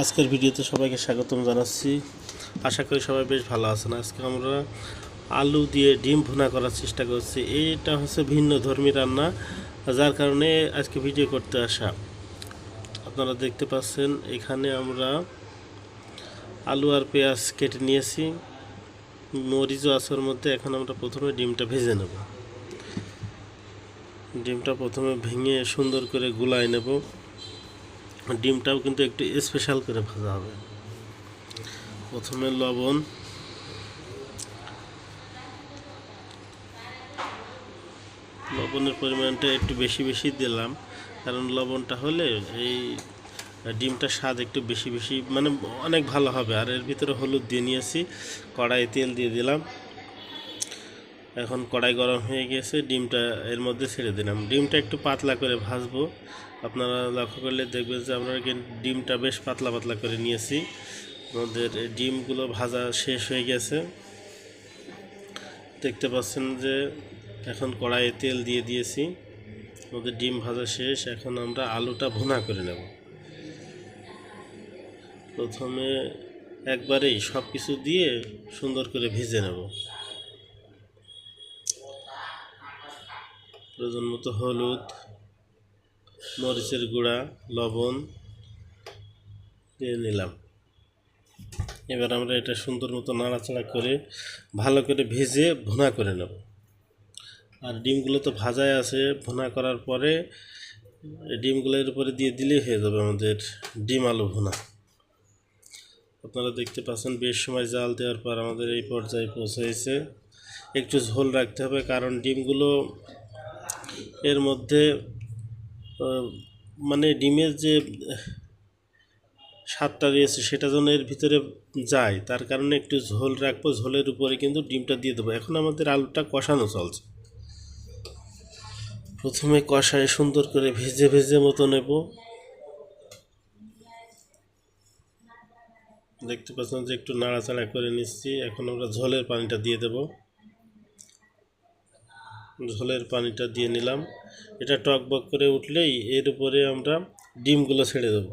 আজকের ভিডিওতে সবাইকে স্বাগতম জানাচ্ছি। আশা করি সবাই বেশ ভালো আছেন। আজকে আমরা আলু দিয়ে ডিম ভুনা করার চেষ্টা করছি। এটা হচ্ছে ভিন্ন ধর্মী রান্না, যার কারণে আজকে ভিডিও করতে আসা। আপনারা দেখতে পাচ্ছেন এখানে আমরা আলু আর পেঁয়াজ কেটে নিয়েছি, মরিচও আছে ওর মধ্যে। এখন আমরা প্রথমে ডিমটা ভেজে নেব। ডিমটা প্রথমে ভেঙে সুন্দর করে গুলায় নেব। ডিমটাও কিন্তু একটু স্পেশাল করে ভাজা হবে। প্রথমে লবণের পরিমাণটা একটু বেশি বেশি দিলাম, কারণ লবণটা হলে এই ডিমটার স্বাদ একটু বেশি বেশি মানে অনেক ভালো হবে। আর এর ভিতরে হলুদ দিয়ে নিয়েছি, কড়াইয়ে তেল দিয়ে দিলাম। এখন কড়াই গরম হয়ে গেছে, ডিমটা এর মধ্যে ছেড়ে দিলাম। ডিমটা একটু পাতলা করে ভাজবো। আপনারা লক্ষ্য করলে দেখবেন যে আমরা ডিমটা বেশ পাতলা পাতলা করে নিয়েছি। আমাদের ডিমগুলো ভাজা শেষ হয়ে গেছে, দেখতে পাচ্ছেন যে এখন কড়াইয়ে তেল দিয়ে দিয়েছি। আমাদের ডিম ভাজা শেষ। এখন আমরা আলুটা ভুনা করে নেব। প্রথমে একবারেই সব কিছু দিয়ে সুন্দর করে ভেজে নেব। প্রয়োজন মতো হলুদ, মরিচের গুঁড়া, লবণ দিয়ে নিলাম। এবার আমরা এটা সুন্দর মতো নাড়াচাড়া করে ভালো করে ভেজে ভুনা করে নেব। আর ডিমগুলো তো ভাজাই আছে, ভুনা করার পরে ডিমগুলোর উপরে দিয়ে দিলেই হয়ে যাবে আমাদের ডিম আলু ভুনা। আপনারা দেখতে পাচ্ছেন বেশ সময় জাল দেওয়ার পর আমাদের এই পর্যায়ে পৌঁছেছে। একটু ঝোল রাখতে হবে, কারণ ডিমগুলো এর মধ্যে মানে ডিমের যে স্বাদটা রয়েছে সেটা যেন এর ভিতরে যায়, তার কারণে একটু ঝোল রাখবো। ঝোলের উপরে কিন্তু ডিমটা দিয়ে দেবো। এখন আমাদের আলুটা কষানো চলছে। প্রথমে কষায় সুন্দর করে ভেজে ভেজে মতো নেব। দেখতে পাচ্ছেন যে একটু নাড়াচাড়া করে নিচ্ছি। এখন আমরা ঝোলের পানিটা দিয়ে দেব। ঝোলের পানিটা দিয়ে নিলাম। এটা টকবক করে উঠলেই এর উপরে আমরা ডিমগুলো ছেড়ে দেবো।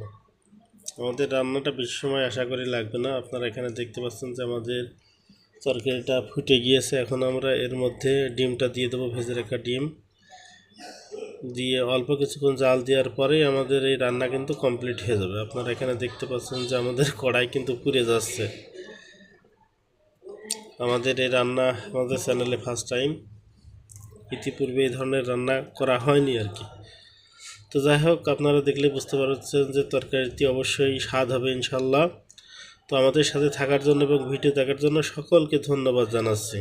আমাদের রান্নাটা বেশি সময় আশা করি লাগবে না। আপনারা এখানে দেখতে পাচ্ছেন যে আমাদের তরকারিটা ফুটে গিয়েছে। এখন আমরা এর মধ্যে ডিমটা দিয়ে দেবো, ভেজে রাখা ডিম দিয়ে অল্প কিছুক্ষণ জাল দেওয়ার পরেই আমাদের এই রান্না কিন্তু কমপ্লিট হয়ে যাবে। আপনারা এখানে দেখতে পাচ্ছেন যে আমাদের কড়াই কিন্তু পুড়ে যাচ্ছে। আমাদের এই রান্না আমাদের চ্যানেলে ফার্স্ট টাইম, ইতিপূর্বে এই ধরনের রান্না করা হয়নি আর কি। তো যাই হোক, আপনারা দেখলে বুঝতে পারছেন যে তরকারিটি অবশ্যই স্বাদ হবে ইনশাল্লাহ। তো আমাদের সাথে থাকার জন্য এবং ভিডিও দেখার জন্য সকলকে ধন্যবাদ জানাচ্ছি।